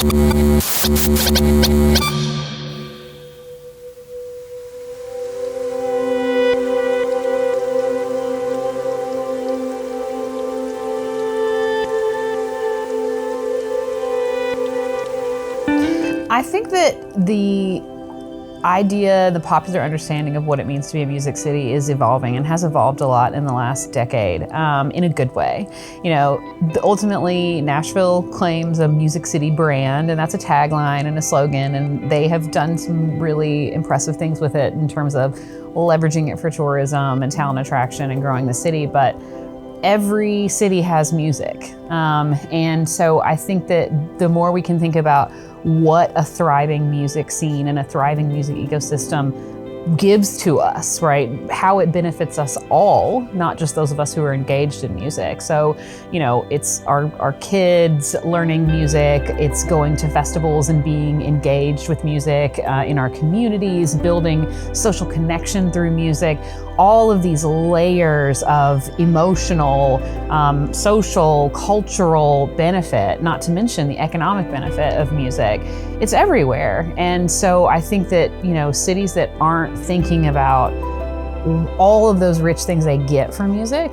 I think that the popular understanding of what it means to be a music city is evolving and has evolved a lot in the last decade, in a good way. You know, ultimately Nashville claims a music city brand, and that's a tagline and a slogan, and they have done some really impressive things with it in terms of leveraging it for tourism and talent attraction and growing the city. But every city has music. And so I think that the more we can think about what a thriving music scene and a thriving music ecosystem gives to us, right? How it benefits us all, not just those of us who are engaged in music. So, you know, it's our kids learning music, it's going to festivals and being engaged with music in our communities, building social connection through music. All of these layers of emotional, social, cultural benefit, not to mention the economic benefit of music. It's everywhere. And so I think that, you know, cities that aren't thinking about all of those rich things they get from music,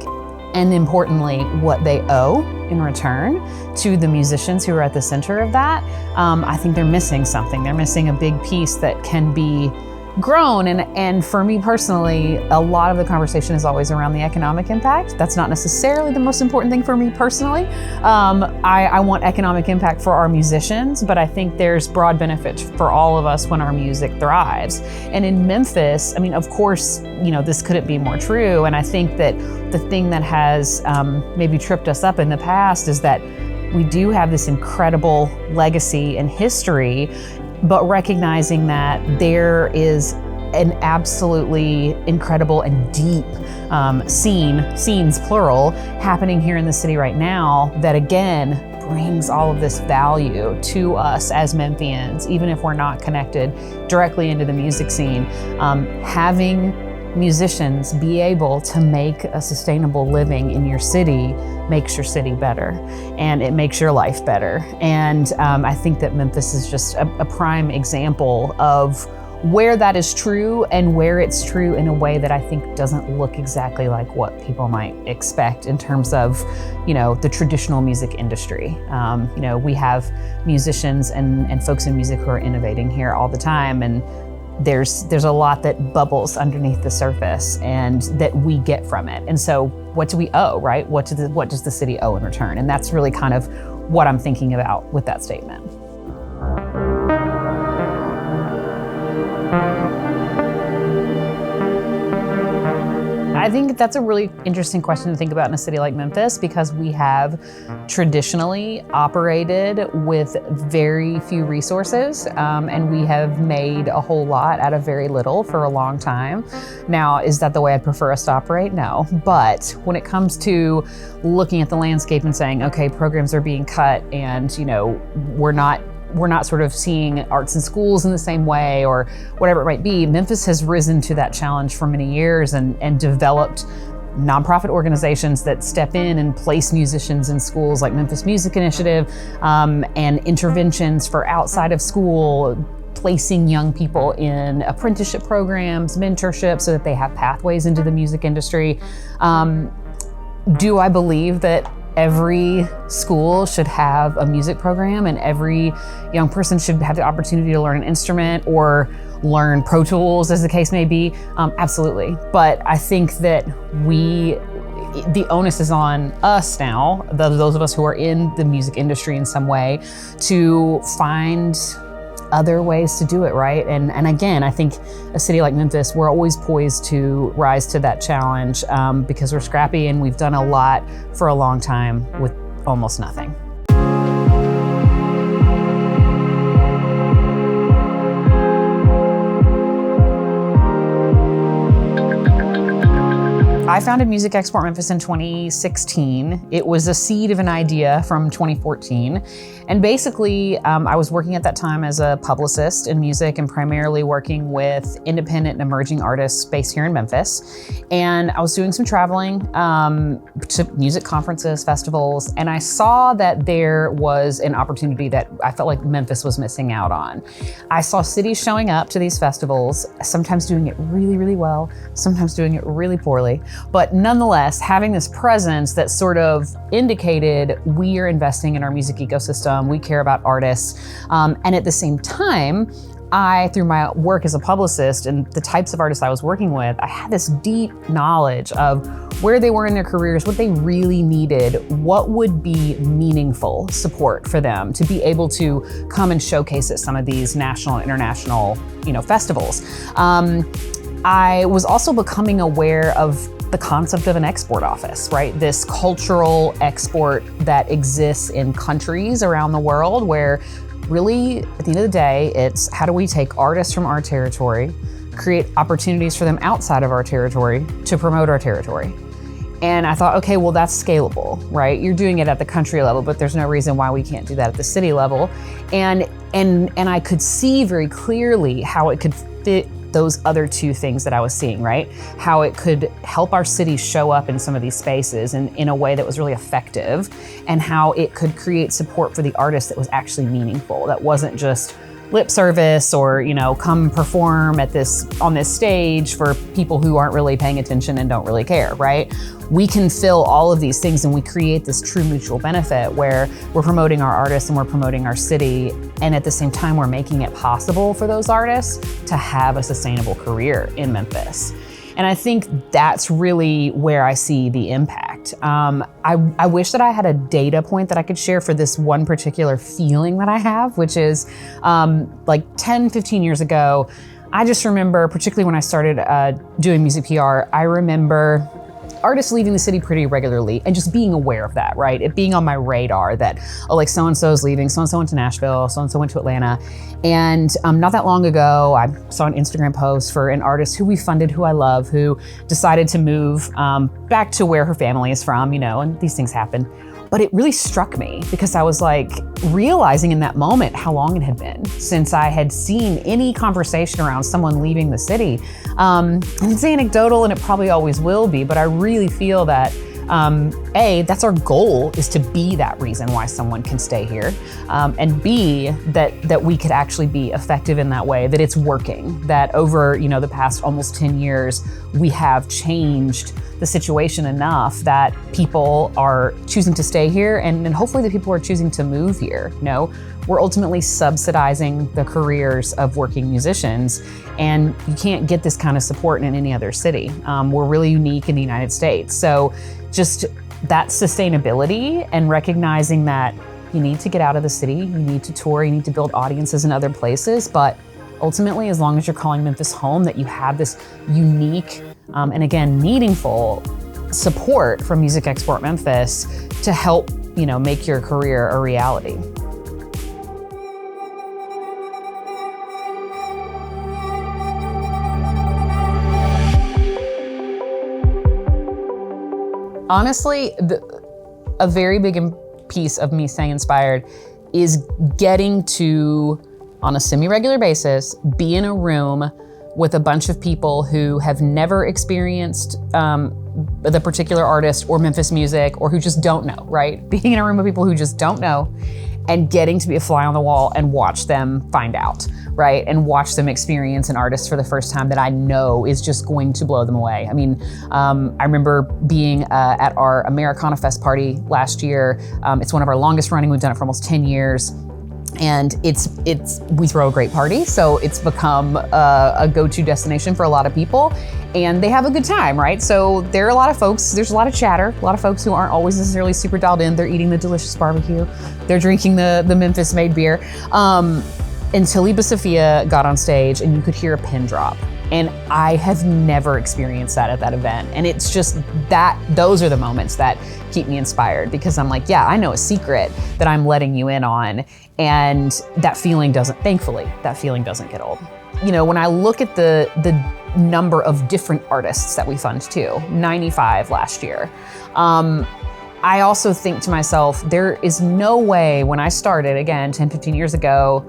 and importantly, what they owe in return to the musicians who are at the center of that, I think they're missing something. They're missing a big piece that can be grown. And for me personally, a lot of the conversation is always around the economic impact. That's not necessarily the most important thing for me personally. I want economic impact for our musicians, but I think there's broad benefit for all of us when our music thrives. And in Memphis, I mean, of course, you know, this couldn't be more true. And I think that the thing that has maybe tripped us up in the past is that we do have this incredible legacy and history, but recognizing that there is an absolutely incredible and deep scenes plural, happening here in the city right now that again brings all of this value to us as Memphians, even if we're not connected directly into the music scene. Having musicians be able to make a sustainable living in your city makes your city better, and it makes your life better. And I think that Memphis is just a prime example of where that is true, and where it's true in a way that I think doesn't look exactly like what people might expect in terms of, you know, the traditional music industry. You know, we have musicians and folks in music who are innovating here all the time, and there's a lot that bubbles underneath the surface and that we get from it. And so what do we owe, right? What does the city owe in return? And that's really kind of what I'm thinking about with that statement. I think that's a really interesting question to think about in a city like Memphis, because we have traditionally operated with very few resources, and we have made a whole lot out of very little for a long time. Now, is that the way I'd prefer us to operate? No. But when it comes to looking at the landscape and saying, okay, programs are being cut, and you know, we're not sort of seeing arts in schools in the same way, or whatever it might be, Memphis has risen to that challenge for many years and developed nonprofit organizations that step in and place musicians in schools, like Memphis Music Initiative, and interventions for outside of school, placing young people in apprenticeship programs, mentorship, so that they have pathways into the music industry. Do I believe that every school should have a music program and every young person should have the opportunity to learn an instrument or learn Pro Tools, as the case may be? Absolutely. But I think that the onus is on us now, those of us who are in the music industry in some way, to find other ways to do it, right? And again, I think a city like Memphis, we're always poised to rise to that challenge, because we're scrappy and we've done a lot for a long time with almost nothing. I I founded Music Export Memphis in 2016. It was a seed of an idea from 2014. And basically, I was working at that time as a publicist in music and primarily working with independent and emerging artists based here in Memphis. And I was doing some traveling to music conferences, festivals, and I saw that there was an opportunity that I felt like Memphis was missing out on. I saw cities showing up to these festivals, sometimes doing it really, really well, sometimes doing it really poorly, but nonetheless, having this presence that sort of indicated we are investing in our music ecosystem, we care about artists, and at the same time, through my work as a publicist and the types of artists I was working with, I had this deep knowledge of where they were in their careers, what they really needed, what would be meaningful support for them to be able to come and showcase at some of these national and international, festivals. I was also becoming aware of the concept of an export office, right? This cultural export that exists in countries around the world where really, at the end of the day, it's how do we take artists from our territory, create opportunities for them outside of our territory to promote our territory. And I thought, okay, well, that's scalable, right? You're doing it at the country level, but there's no reason why we can't do that at the city level. And I could see very clearly how it could fit those other two things that I was seeing, right? How it could help our city show up in some of these spaces in a way that was really effective, and how it could create support for the artist that was actually meaningful, that wasn't just lip service or, come perform on this stage for people who aren't really paying attention and don't really care, right? We can fill all of these things and we create this true mutual benefit where we're promoting our artists and we're promoting our city, and at the same time, we're making it possible for those artists to have a sustainable career in Memphis. And I think that's really where I see the impact. I wish that I had a data point that I could share for this one particular feeling that I have, which is like 10, 15 years ago, I just remember, particularly when I started doing music PR, I remember artists leaving the city pretty regularly and just being aware of that, right? It being on my radar that, so-and-so's leaving, so-and-so went to Nashville, so-and-so went to Atlanta. And not that long ago, I saw an Instagram post for an artist who we funded, who I love, who decided to move back to where her family is from, and these things happen. But it really struck me because I was realizing in that moment how long it had been since I had seen any conversation around someone leaving the city. And it's anecdotal and it probably always will be, but I really feel that A, that's our goal, is to be that reason why someone can stay here. And B, that we could actually be effective in that way, that it's working, that over, the past almost 10 years, we have changed the situation enough that people are choosing to stay here and hopefully the people are choosing to move here. We're ultimately subsidizing the careers of working musicians, and you can't get this kind of support in any other city. We're really unique in the United States. So just that sustainability and recognizing that you need to get out of the city, you need to tour, you need to build audiences in other places, but ultimately, as long as you're calling Memphis home, that you have this unique and again, meaningful support from Music Export Memphis to help, make your career a reality. Honestly, a very big piece of me staying inspired is getting to, on a semi-regular basis, be in a room with a bunch of people who have never experienced the particular artist or Memphis music, or who just don't know, right? Being in a room with people who just don't know and getting to be a fly on the wall and watch them find out, right? And watch them experience an artist for the first time that I know is just going to blow them away. I mean, I remember being at our Americana Fest party last year. It's one of our longest running. We've done it for almost 10 years. And we throw a great party, so it's become a go-to destination for a lot of people, and they have a good time, right? So there are a lot of folks, there's a lot of chatter, a lot of folks who aren't always necessarily super dialed in. They're eating the delicious barbecue, they're drinking the Memphis-made beer. Until Liba Sophia got on stage and you could hear a pin drop. And I have never experienced that at that event. And it's just those are the moments that keep me inspired, because I'm like, yeah, I know a secret that I'm letting you in on. And that feeling thankfully, that feeling doesn't get old. When I look at the number of different artists that we fund too, 95 last year. I also think to myself, there is no way when I started, again, 10, 15 years ago,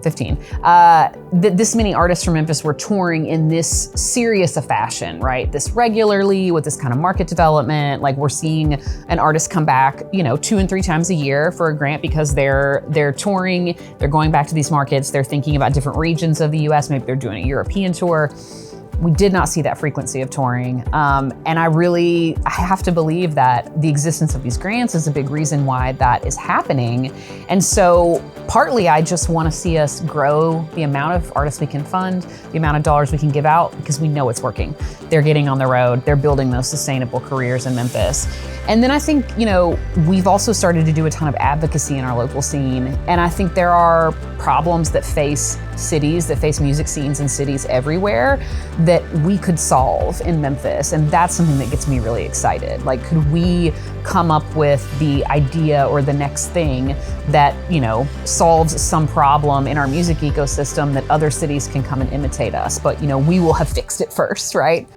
15, that this many artists from Memphis were touring in this serious a fashion, right? This regularly with this kind of market development. Like we're seeing an artist come back, 2 and 3 times a year for a grant because they're touring, they're going back to these markets, they're thinking about different regions of the US, maybe they're doing a European tour. We did not see that frequency of touring. And I have to believe that the existence of these grants is a big reason why that is happening. And so partly I just want to see us grow the amount of artists we can fund, the amount of dollars we can give out, because we know it's working. They're getting on the road, they're building those sustainable careers in Memphis. And then I think, we've also started to do a ton of advocacy in our local scene. And I think there are problems that face cities, that face music scenes in cities everywhere that we could solve in Memphis. And that's something that gets me really excited. Like, could we come up with the idea or the next thing that, solves some problem in our music ecosystem that other cities can come and imitate us? But, we will have fixed it first, right?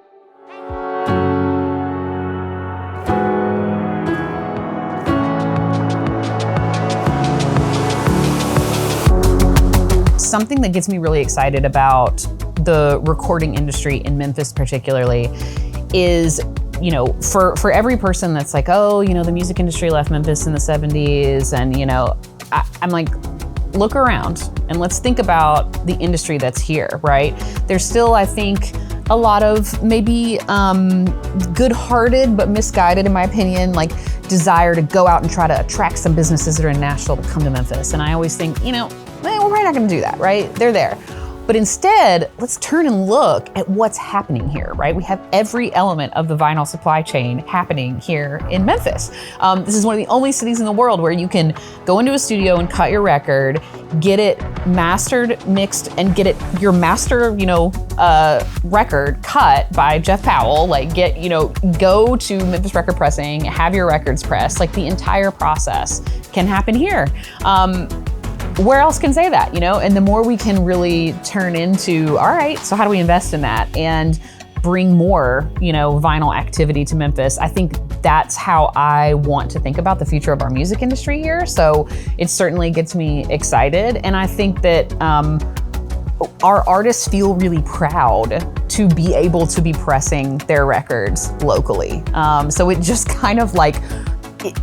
Something that gets me really excited about the recording industry in Memphis particularly is, for every person that's like, oh, the music industry left Memphis in the 70s. And, I'm like, look around and let's think about the industry that's here, right? There's still, I think, a lot of maybe good-hearted but misguided, in my opinion, like desire to go out and try to attract some businesses that are in Nashville to come to Memphis. And I always think, we're probably not gonna do that, right? They're there. But instead, let's turn and look at what's happening here, right? We have every element of the vinyl supply chain happening here in Memphis. This is one of the only cities in the world where you can go into a studio and cut your record, get it mastered, mixed, and get your master, record cut by Jeff Powell, go to Memphis Record Pressing, have your records pressed, like the entire process can happen here. Where else can say that, And the more we can really turn into, all right, so how do we invest in that and bring more, vinyl activity to Memphis? I think that's how I want to think about the future of our music industry here. So it certainly gets me excited. And I think that our artists feel really proud to be able to be pressing their records locally. So it just kind of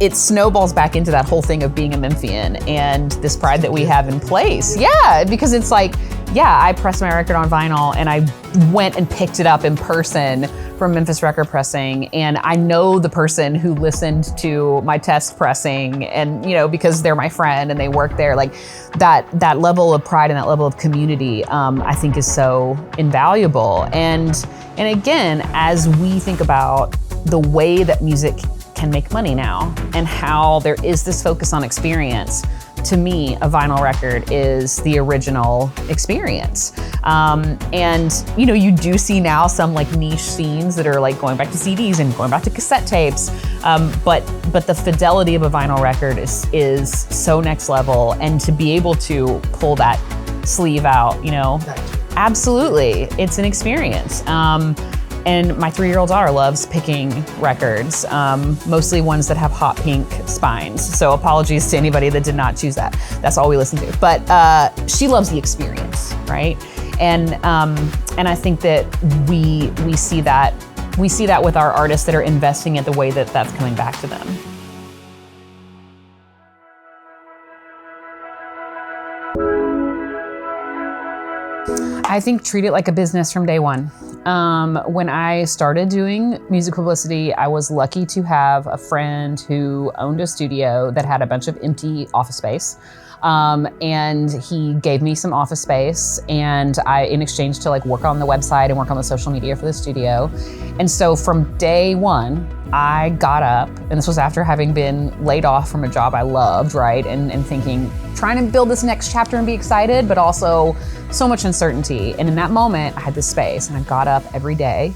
it snowballs back into that whole thing of being a Memphian and this pride that we have in place. Yeah, because it's I pressed my record on vinyl and I went and picked it up in person from Memphis Record Pressing. And I know the person who listened to my test pressing and, because they're my friend and they work there, that level of pride and that level of community, I think is so invaluable. And again, as we think about the way that music can make money now and how there is this focus on experience, to me, a vinyl record is the original experience. And you do see now some niche scenes that are going back to CDs and going back to cassette tapes. But the fidelity of a vinyl record is so next level. And to be able to pull that sleeve out, absolutely, it's an experience. And my 3-year-old daughter loves picking records, mostly ones that have hot pink spines. So apologies to anybody that did not choose that. That's all we listen to. But she loves the experience, right? And I think that we see that with our artists that are investing it the way that that's coming back to them. I think treat it like a business from day one. When I started doing music publicity, I was lucky to have a friend who owned a studio that had a bunch of empty office space. And he gave me some office space and in exchange to work on the website and work on the social media for the studio. And so from day one, I got up, and this was after having been laid off from a job I loved, right? And thinking, trying to build this next chapter and be excited, but also so much uncertainty. And in that moment, I had this space and I got up every day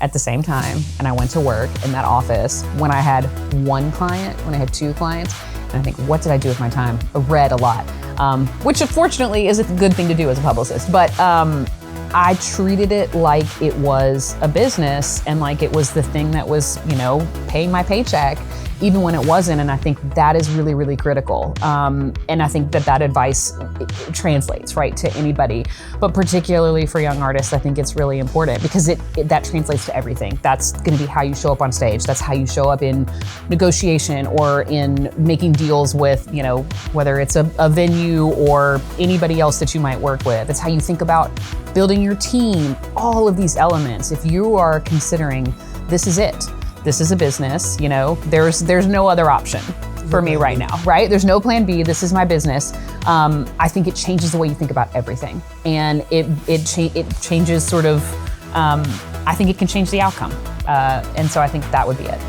at the same time and I went to work in that office when I had one client, when I had 2 clients. And I think, what did I do with my time? I read a lot, which unfortunately is a good thing to do as a publicist. But I treated it like it was a business and like it was the thing that was, paying my paycheck, even when it wasn't. And I think that is really, really critical. And I think that advice translates, right, to anybody, but particularly for young artists, I think it's really important because that translates to everything. That's going to be how you show up on stage. That's how you show up in negotiation or in making deals with, whether it's a venue or anybody else that you might work with. It's how you think about building your team, all of these elements. If you are considering this is it, this is a business, there's no other option for me right now, right? There's no plan B, this is my business. I think it changes the way you think about everything. And it changes sort of, I think it can change the outcome. And so I think that would be it.